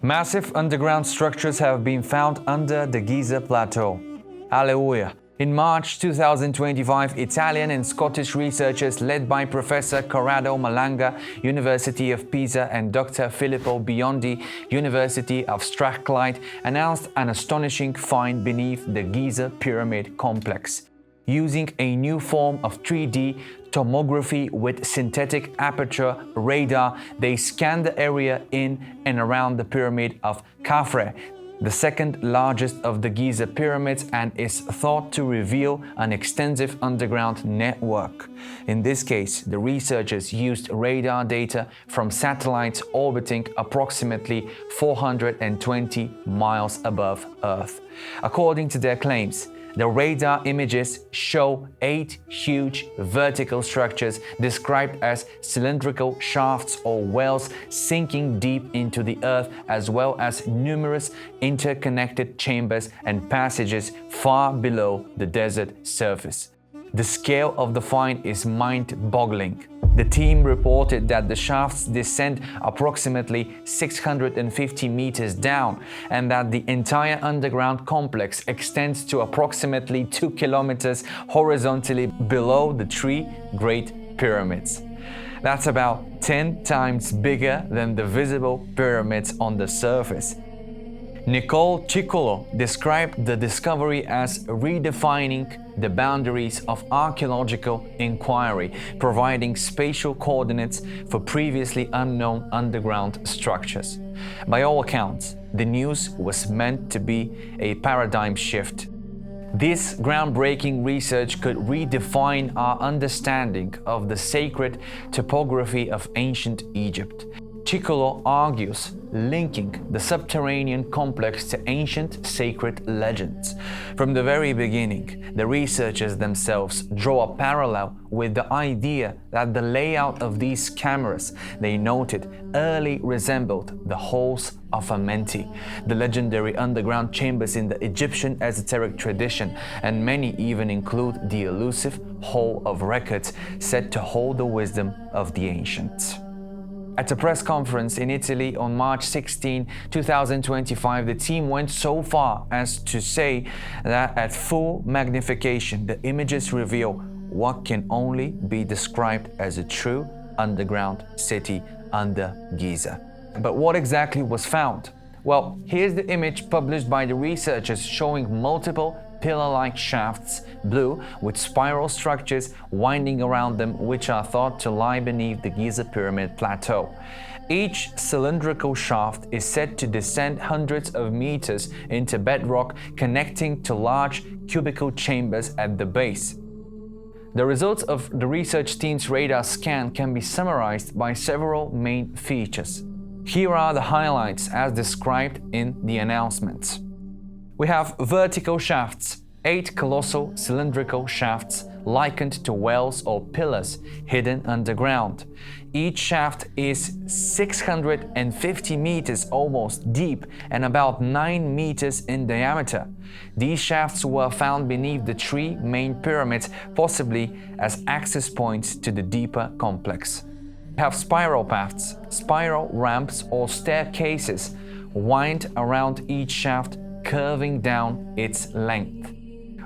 Massive underground structures have been found under the Giza Plateau. Alleluia! In March 2025, Italian and Scottish researchers led by Professor Corrado Malanga, University of Pisa, and Dr. Filippo Biondi, University of Strathclyde, announced an astonishing find beneath the Giza Pyramid complex. Using a new form of 3D tomography with synthetic aperture radar, they scanned the area in and around the pyramid of Khafre, the second largest of the Giza pyramids, and is thought to reveal an extensive underground network. In this case, the researchers used radar data from satellites orbiting approximately 420 miles above Earth. According to their claims, the radar images show 8 huge vertical structures described as cylindrical shafts or wells sinking deep into the earth, as well as numerous interconnected chambers and passages far below the desert surface. The scale of the find is mind-boggling. The team reported that the shafts descend approximately 650 meters down and that the entire underground complex extends to approximately 2 kilometers horizontally below the 3 Great Pyramids. That's about 10 times bigger than the visible pyramids on the surface. Nicole Ciccolo described the discovery as redefining the boundaries of archaeological inquiry, providing spatial coordinates for previously unknown underground structures. By all accounts, the news was meant to be a paradigm shift. This groundbreaking research could redefine our understanding of the sacred topography of ancient Egypt. Ciccolo argues, linking the subterranean complex to ancient sacred legends. From the very beginning, the researchers themselves draw a parallel with the idea that the layout of these cameras, they noted, early resembled the halls of Amenti, the legendary underground chambers in the Egyptian esoteric tradition, and many even include the elusive Hall of Records said to hold the wisdom of the ancients. At a press conference in Italy on March 16, 2025, the team went so far as to say that at full magnification, the images reveal what can only be described as a true underground city under Giza. But what exactly was found? Well, here's the image published by the researchers showing multiple pillar-like shafts, blue, with spiral structures winding around them, which are thought to lie beneath the Giza Pyramid Plateau. Each cylindrical shaft is said to descend hundreds of meters into bedrock, connecting to large cubical chambers at the base. The results of the research team's radar scan can be summarized by several main features. Here are the highlights as described in the announcements. We have vertical shafts, 8 colossal cylindrical shafts likened to wells or pillars hidden underground. Each shaft is 650 meters almost deep and about 9 meters in diameter. These shafts were found beneath the 3 main pyramids, possibly as access points to the deeper complex. We have spiral paths, spiral ramps or staircases wind around each shaft, curving down its length.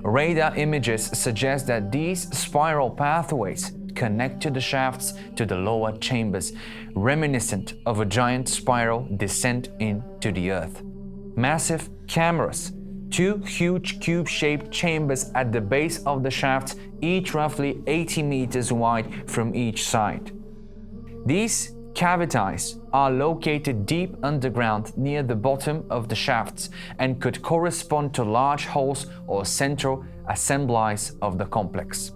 Radar images suggest that these spiral pathways connect to the shafts to the lower chambers, reminiscent of a giant spiral descent into the earth. Massive cameras, 2 huge cube-shaped chambers at the base of the shafts, each roughly 80 meters wide from each side. These cavities are located deep underground near the bottom of the shafts and could correspond to large halls or central assemblies of the complex.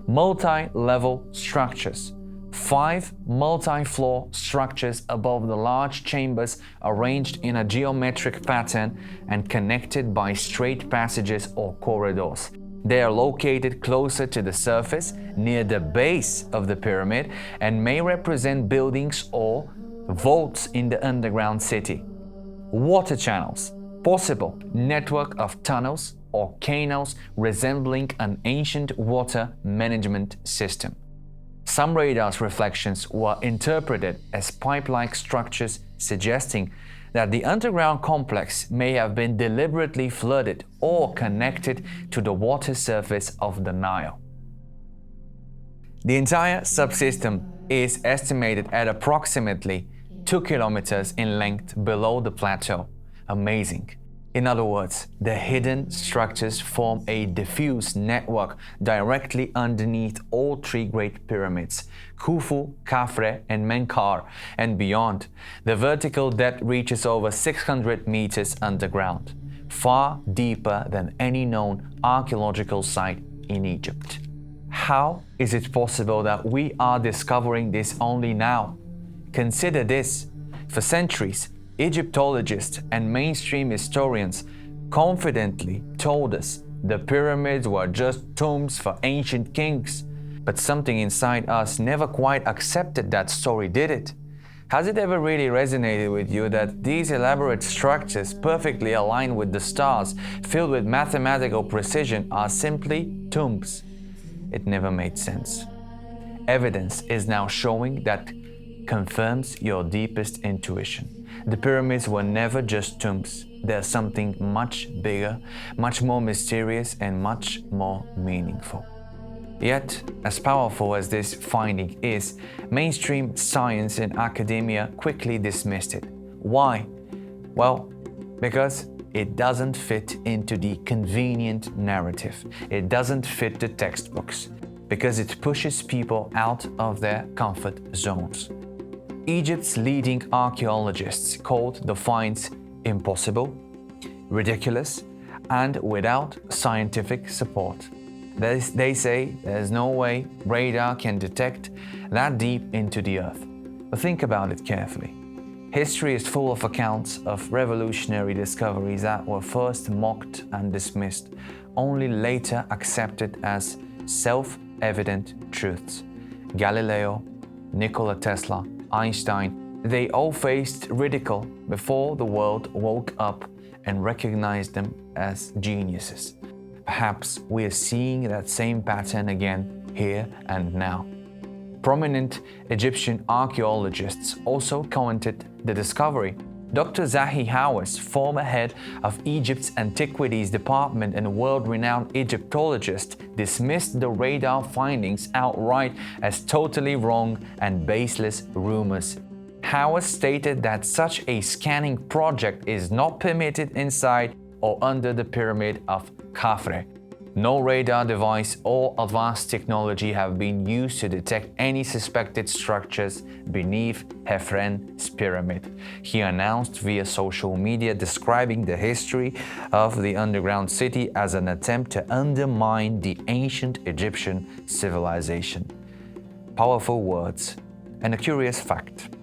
Multi-level structures. 5 multi-floor structures above the large chambers arranged in a geometric pattern and connected by straight passages or corridors. They are located closer to the surface, near the base of the pyramid, and may represent buildings or vaults in the underground city. Water channels, possible network of tunnels or canals resembling an ancient water management system. Some radar's reflections were interpreted as pipe-like structures, suggesting that the underground complex may have been deliberately flooded or connected to the water surface of the Nile. The entire subsystem is estimated at approximately 2 kilometers in length below the plateau. Amazing. In other words, the hidden structures form a diffuse network directly underneath all three great pyramids, Khufu, Khafre, and Menkaure, and beyond. The vertical depth reaches over 600 meters underground, far deeper than any known archaeological site in Egypt. How is it possible that we are discovering this only now? Consider this. For centuries, Egyptologists and mainstream historians confidently told us the pyramids were just tombs for ancient kings. But something inside us never quite accepted that story, did it? Has it ever really resonated with you that these elaborate structures, perfectly aligned with the stars, filled with mathematical precision, are simply tombs? It never made sense. Evidence is now showing that confirms your deepest intuition. The pyramids were never just tombs. They're something much bigger, much more mysterious, and much more meaningful. Yet, as powerful as this finding is, mainstream science and academia quickly dismissed it. Why? Well, because it doesn't fit into the convenient narrative. It doesn't fit the textbooks, because it pushes people out of their comfort zones. Egypt's leading archaeologists called the finds impossible, ridiculous, and without scientific support. They say there's no way radar can detect that deep into the earth. But think about it carefully. History is full of accounts of revolutionary discoveries that were first mocked and dismissed, only later accepted as self-evident truths. Galileo, Nikola Tesla, Einstein, they all faced ridicule before the world woke up and recognized them as geniuses. Perhaps we are seeing that same pattern again here and now. Prominent Egyptian archaeologists also commented the discovery. Dr. Zahi Hawass, former head of Egypt's Antiquities Department and world-renowned Egyptologist, dismissed the radar findings outright as totally wrong and baseless rumors. Hawass stated that such a scanning project is not permitted inside or under the pyramid of Khafre. No radar device or advanced technology have been used to detect any suspected structures beneath Khafre's pyramid, he announced via social media, describing the history of the underground city as an attempt to undermine the ancient Egyptian civilization. Powerful words and a curious fact.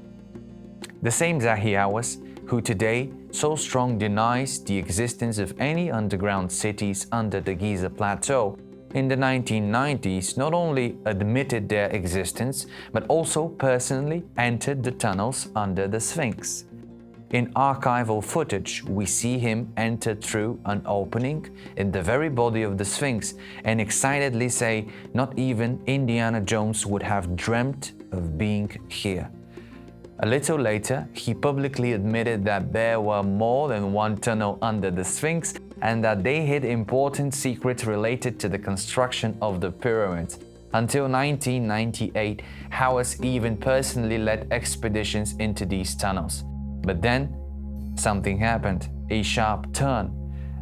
The same Zahi Hawass, who today so strong denies the existence of any underground cities under the Giza Plateau, in the 1990s not only admitted their existence, but also personally entered the tunnels under the Sphinx. In archival footage, we see him enter through an opening in the very body of the Sphinx and excitedly say, "Not even Indiana Jones would have dreamt of being here." A little later, he publicly admitted that there were more than one tunnel under the Sphinx and that they hid important secrets related to the construction of the pyramids. Until 1998, Hawass even personally led expeditions into these tunnels. But then, something happened, a sharp turn.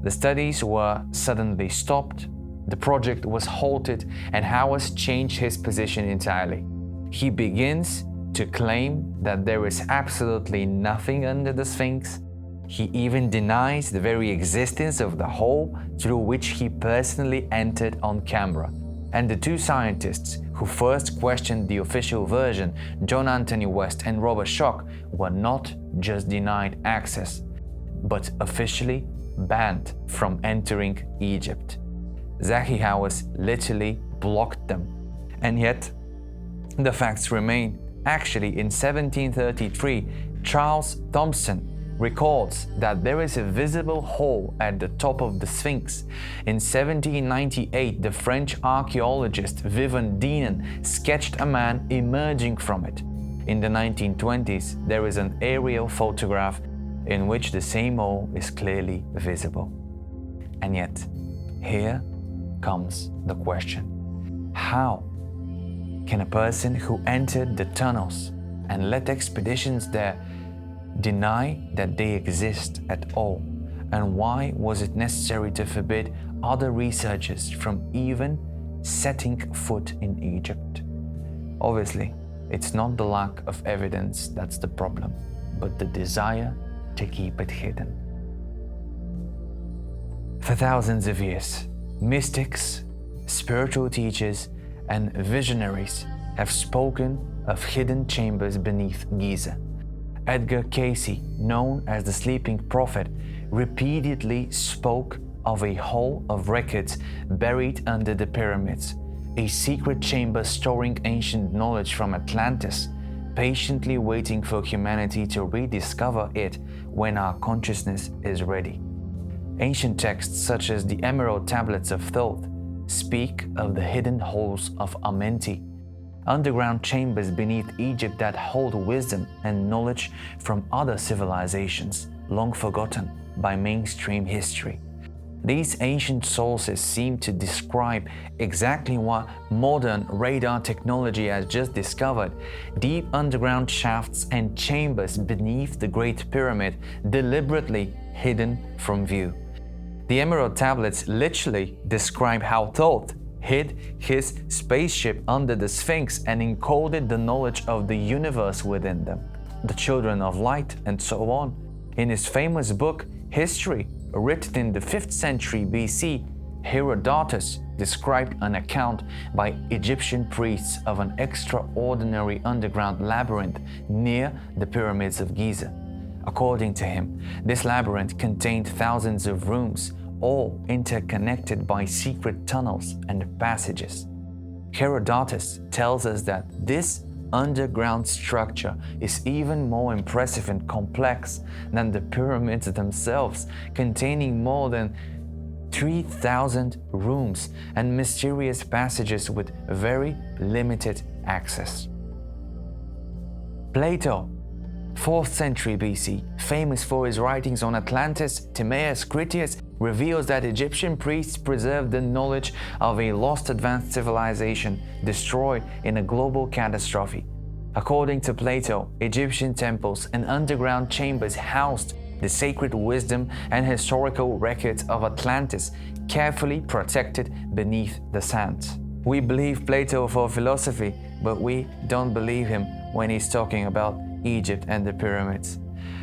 The studies were suddenly stopped, the project was halted, and Hawass changed his position entirely. He begins to claim that there is absolutely nothing under the Sphinx. He even denies the very existence of the hole through which he personally entered on camera. And the two scientists who first questioned the official version, John Anthony West and Robert Schoch, were not just denied access, but officially banned from entering Egypt. Zahi Hawass literally blocked them. And yet, the facts remain. Actually, in 1733, Charles Thomson, records that there is a visible hole at the top of the Sphinx. In 1798, the French archaeologist Visionaries sketched a man emerging from it. In the 1920s, there is an aerial photograph in which the same hole is clearly visible. And yet, here comes the question: how can a person who entered the tunnels and led expeditions there deny that they exist at all? And why was it necessary to forbid other researchers from even setting foot in Egypt? Obviously, it's not the lack of evidence that's the problem, but the desire to keep it hidden. For thousands of years, mystics, spiritual teachers, and visionaries have spoken of hidden chambers beneath Giza. Edgar Cayce, known as the Sleeping Prophet, repeatedly spoke of a hall of records buried under the pyramids, a secret chamber storing ancient knowledge from Atlantis, patiently waiting for humanity to rediscover it when our consciousness is ready. Ancient texts such as the Emerald Tablets of Thoth speak of the hidden halls of Amenti, underground chambers beneath Egypt that hold wisdom and knowledge from other civilizations, long forgotten by mainstream history. These ancient sources seem to describe exactly what modern radar technology has just discovered: deep underground shafts and chambers beneath the Great Pyramid, deliberately hidden from view. The Emerald Tablets literally describe how Thoth hid his spaceship under the Sphinx and encoded the knowledge of the universe within them, the children of light, and so on. In his famous book, History, written in the 5th century BC, Herodotus described an account by Egyptian priests of an extraordinary underground labyrinth near the pyramids of Giza. According to him, this labyrinth contained thousands of rooms, all interconnected by secret tunnels and passages. Herodotus tells us that this underground structure is even more impressive and complex than the pyramids themselves, containing more than 3,000 rooms and mysterious passages with very limited access. Plato, 4th century BC, famous for his writings on Atlantis, Timaeus, Critias, reveals that Egyptian priests preserved the knowledge of a lost advanced civilization destroyed in a global catastrophe. According to Plato, Egyptian temples and underground chambers housed the sacred wisdom and historical records of Atlantis, carefully protected beneath the sands. We believe Plato for philosophy, but we don't believe him when he's talking about Egypt and the pyramids.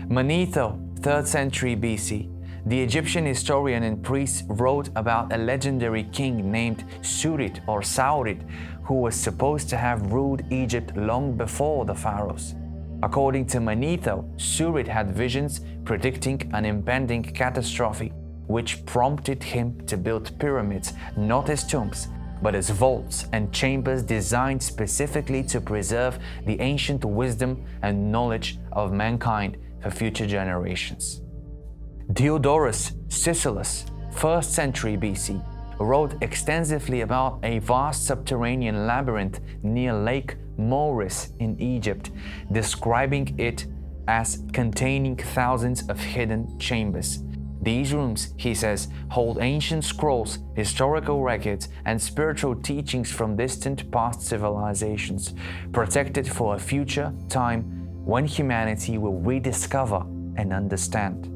Manetho, 3rd century BC, the Egyptian historian and priest wrote about a legendary king named Surit or Saurit, who was supposed to have ruled Egypt long before the pharaohs. According to Manetho, Surit had visions predicting an impending catastrophe, which prompted him to build pyramids not as tombs, but as vaults and chambers designed specifically to preserve the ancient wisdom and knowledge of mankind for future generations. Diodorus Siculus, 1st century BC, wrote extensively about a vast subterranean labyrinth near Lake Moeris in Egypt, describing it as containing thousands of hidden chambers. These rooms, he says, hold ancient scrolls, historical records, and spiritual teachings from distant past civilizations, protected for a future time when humanity will rediscover and understand.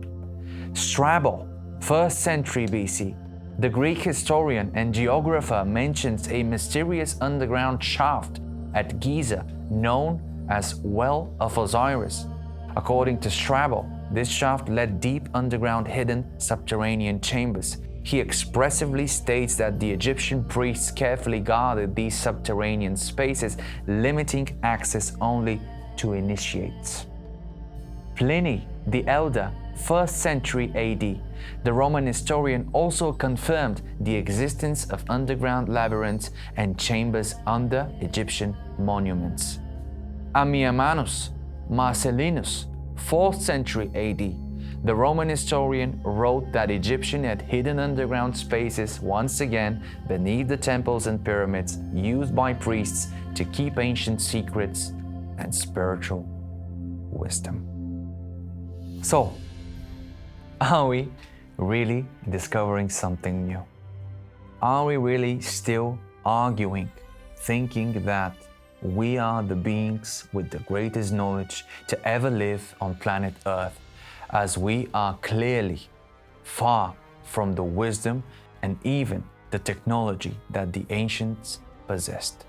Strabo, 1st century BC, the Greek historian and geographer, mentions a mysterious underground shaft at Giza known as Well of Osiris. According to Strabo, this shaft led deep underground hidden subterranean chambers. He expressively states that the Egyptian priests carefully guarded these subterranean spaces, limiting access only to initiates. Pliny the Elder, 1st century AD, the Roman historian, also confirmed the existence of underground labyrinths and chambers under Egyptian monuments. Ammianus Marcellinus, 4th century AD, The Roman historian wrote that Egyptians had hidden underground spaces once again beneath the temples and pyramids used by priests to keep ancient secrets and spiritual wisdom. So, are we really discovering something new? Are we really still arguing, thinking that we are the beings with the greatest knowledge to ever live on planet Earth, as we are clearly far from the wisdom and even the technology that the ancients possessed?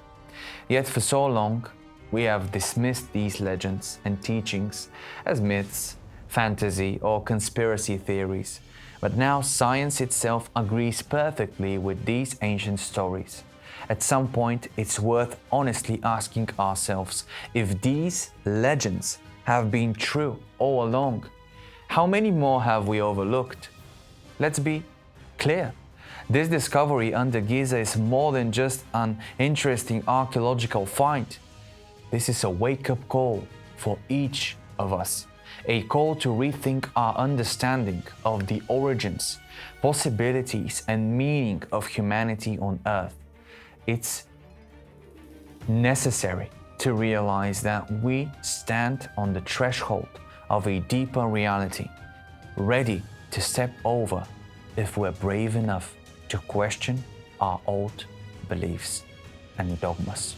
Yet for so long, we have dismissed these legends and teachings as myths, fantasy, or conspiracy theories. But now science itself agrees perfectly with these ancient stories. At some point, it's worth honestly asking ourselves if these legends have been true all along. How many more have we overlooked? Let's be clear. This discovery under Giza is more than just an interesting archaeological find. This is a wake-up call for each of us, a call to rethink our understanding of the origins, possibilities, and meaning of humanity on Earth. It's necessary to realize that we stand on the threshold of a deeper reality, ready to step over if we're brave enough to question our old beliefs and dogmas.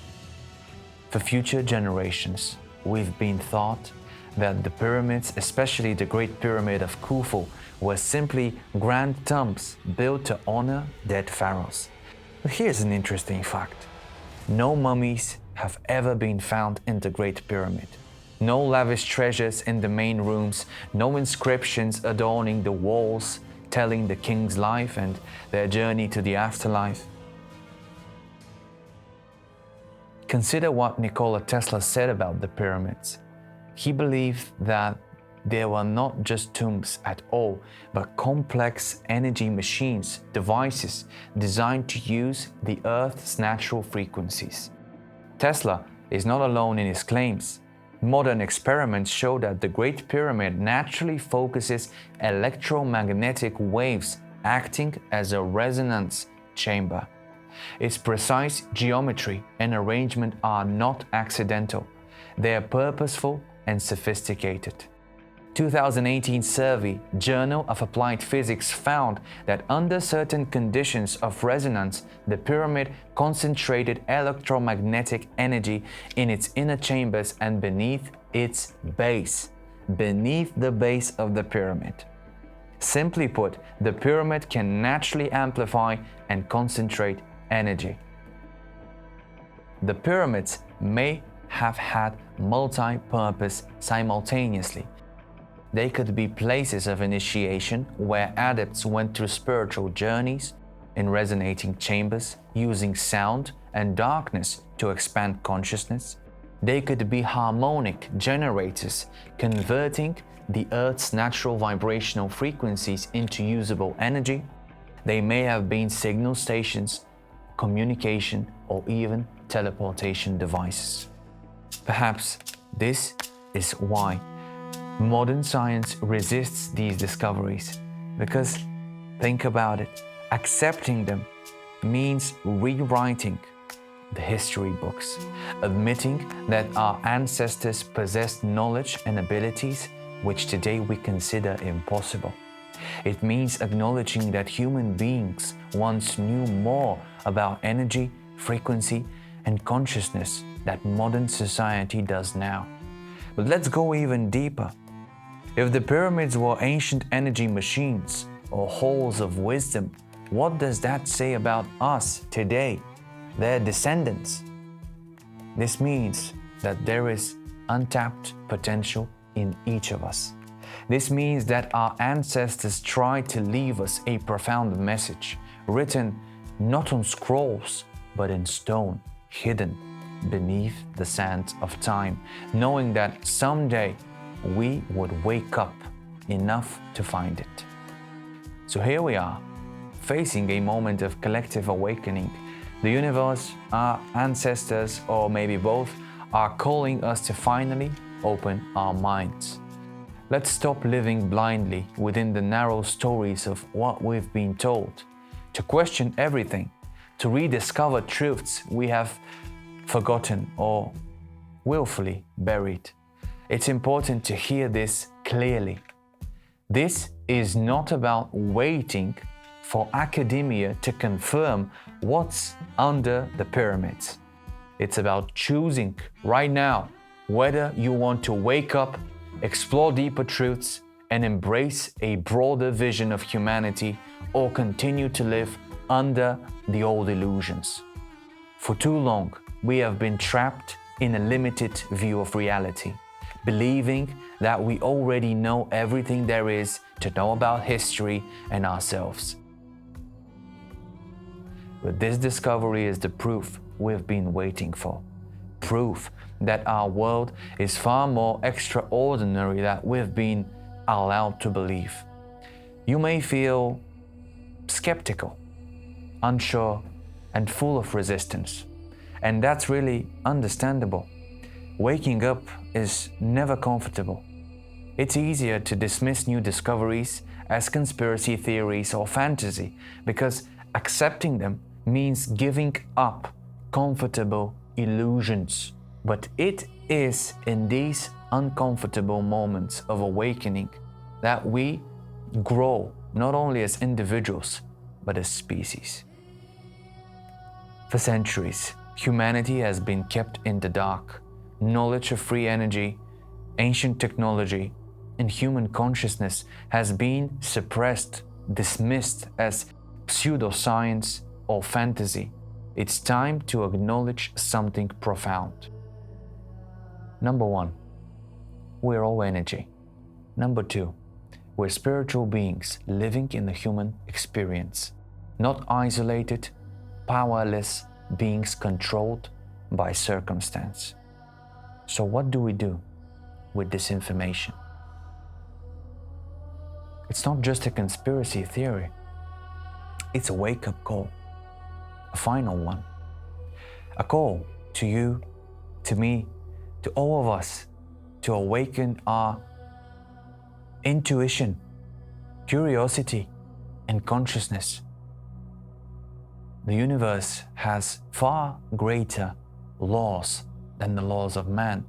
For future generations, we've been taught that the pyramids, especially the Great Pyramid of Khufu, were simply grand tombs built to honor dead pharaohs. But here's an interesting fact. No mummies have ever been found in the Great Pyramid. No lavish treasures in the main rooms, no inscriptions adorning the walls telling the king's life and their journey to the afterlife. Consider what Nikola Tesla said about the pyramids. He believed that they were not just tombs at all, but complex energy machines, devices designed to use the Earth's natural frequencies. Tesla is not alone in his claims. Modern experiments show that the Great Pyramid naturally focuses electromagnetic waves acting as a resonance chamber. Its precise geometry and arrangement are not accidental. They are purposeful and sophisticated. 2018 survey, Journal of Applied Physics, found that under certain conditions of resonance, the pyramid concentrated electromagnetic energy in its inner chambers and beneath its base, beneath the base of the pyramid. Simply put, the pyramid can naturally amplify and concentrate energy. The pyramids may have had multi-purpose simultaneously. They could be places of initiation where adepts went through spiritual journeys in resonating chambers, using sound and darkness to expand consciousness. They could be harmonic generators, converting the Earth's natural vibrational frequencies into usable energy. They may have been signal stations, communication, or even teleportation devices. Perhaps this is why modern science resists these discoveries, because think about it, accepting them means rewriting the history books, admitting that our ancestors possessed knowledge and abilities which today we consider impossible. It means acknowledging that human beings once knew more about energy, frequency, and consciousness that modern society does now. But let's go even deeper. If the pyramids were ancient energy machines or halls of wisdom, what does that say about us today, their descendants? This means that there is untapped potential in each of us. This means that our ancestors tried to leave us a profound message, written not on scrolls, but in stone, hidden beneath the sands of time, knowing that someday we would wake up enough to find it. So here we are, facing a moment of collective awakening. The universe, our ancestors, or maybe both, are calling us to finally open our minds. Let's stop living blindly within the narrow stories of what we've been told, to question everything, to rediscover truths we have forgotten or willfully buried. It's important to hear this clearly. This is not about waiting for academia to confirm what's under the pyramids. It's about choosing right now whether you want to wake up, explore deeper truths, and embrace a broader vision of humanity, or continue to live under the old illusions. For too long, we have been trapped in a limited view of reality, believing that we already know everything there is to know about history and ourselves. But this discovery is the proof we've been waiting for. Proof that our world is far more extraordinary than we've been allowed to believe. You may feel skeptical, unsure, and full of resistance. And that's really understandable. Waking up is never comfortable. It's easier to dismiss new discoveries as conspiracy theories or fantasy, because accepting them means giving up comfortable illusions. But it is in these uncomfortable moments of awakening that we grow, not only as individuals, but as species. For centuries, humanity has been kept in the dark. Knowledge of free energy, ancient technology, and human consciousness has been suppressed, dismissed as pseudoscience or fantasy. It's time to acknowledge something profound. Number one, we're all energy. Number two, we're spiritual beings living in the human experience, not isolated, powerless beings controlled by circumstance. So what do we do with this information? It's not just a conspiracy theory. It's a wake-up call, a final one. A call to you, to me, to all of us, to awaken our intuition, curiosity, and consciousness. The universe has far greater laws than the laws of man,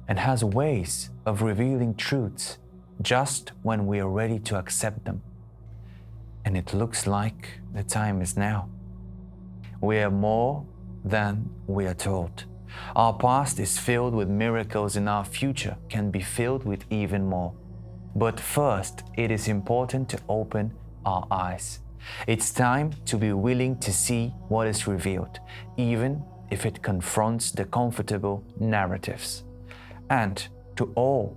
and has ways of revealing truths just when we are ready to accept them. And it looks like the time is now. We are more than we are told. Our past is filled with miracles, and our future can be filled with even more. But first, it is important to open our eyes. It's time to be willing to see what is revealed, even if it confronts the comfortable narratives. And to all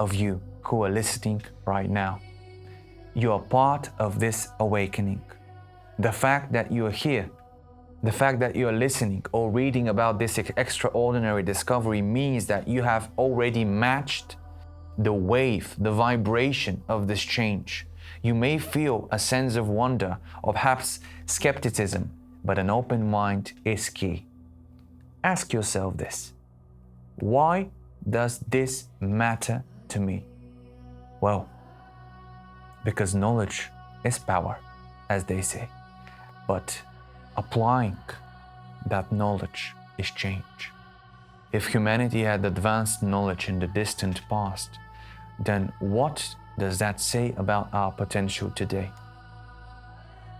of you who are listening right now, you are part of this awakening. The fact that you are here, the fact that you are listening or reading about this extraordinary discovery means that you have already matched the wave, the vibration of this change. You may feel a sense of wonder or perhaps skepticism, but an open mind is key. Ask yourself this: why does this matter to me? Well, because knowledge is power, as they say, but applying that knowledge is change. If humanity had advanced knowledge in the distant past, then what does that say about our potential today?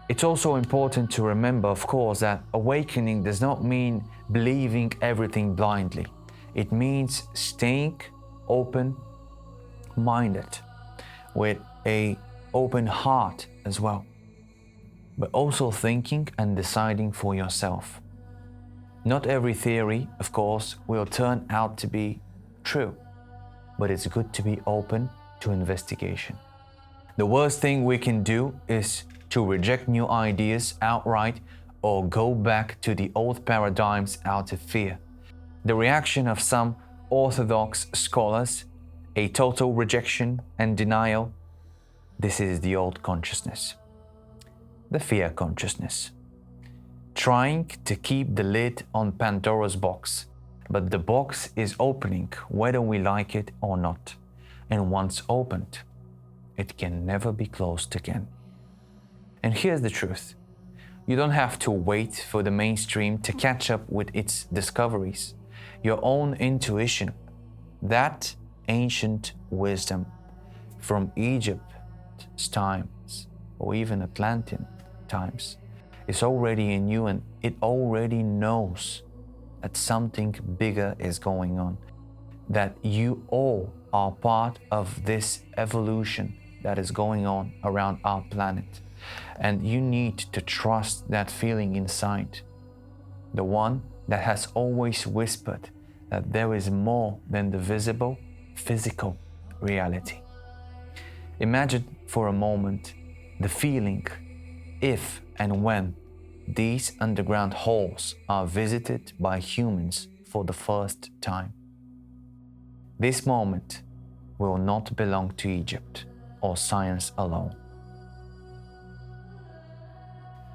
It's also important to remember, of course, that awakening does not mean believing everything blindly. It means staying open-minded, with an open heart as well, but also thinking and deciding for yourself. Not every theory, of course, will turn out to be true, but it's good to be open to investigation. The worst thing we can do is to reject new ideas outright or go back to the old paradigms out of fear. The reaction of some orthodox scholars, a total rejection and denial. This is the old consciousness, the fear consciousness, trying to keep the lid on Pandora's box, but the box is opening whether we like it or not. and once opened, it can never be closed again. And here's the truth. You don't have to wait for the mainstream to catch up with its discoveries. Your own intuition, that ancient wisdom from Egypt's times or even Atlantis times, is already in you, and it already knows that something bigger is going on, that you all are part of this evolution that is going on around our planet. And you need to trust that feeling inside, the one that has always whispered that there is more than the visible, physical reality. Imagine for a moment the feeling if and when these underground halls are visited by humans for the first time. This moment will not belong to Egypt or science alone.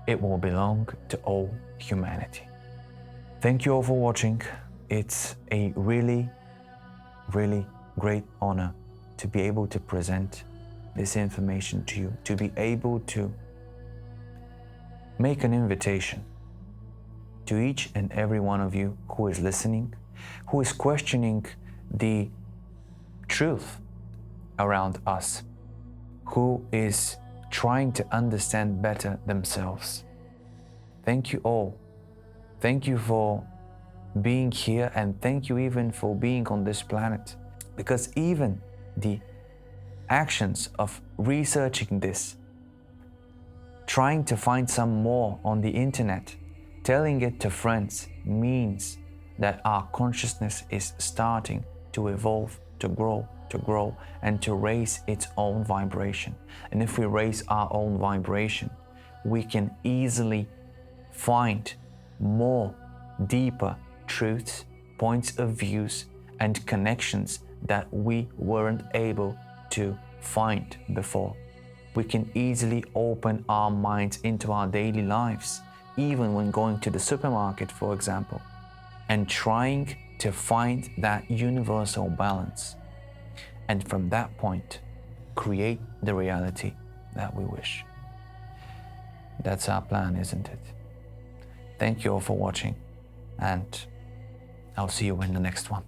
It will belong to all humanity. Thank you all for watching. It's a really, really great honor to be able to present this information to you, to be able to make an invitation to each and every one of you who is listening, who is questioning the truth around us, who is trying to understand better themselves. Thank you all. Thank you for being here, and thank you even for being on this planet, because even the actions of researching this, trying to find some more on the internet, telling it to friends, means that our consciousness is starting to evolve, to grow, and to raise its own vibration. And if we raise our own vibration, we can easily find more deeper truths, points of views, and connections that we weren't able to find before. We can easily open our minds into our daily lives, even when going to the supermarket, for example, and trying to find that universal balance. And from that point, create the reality that we wish. That's our plan, isn't it? Thank you all for watching, and I'll see you in the next one.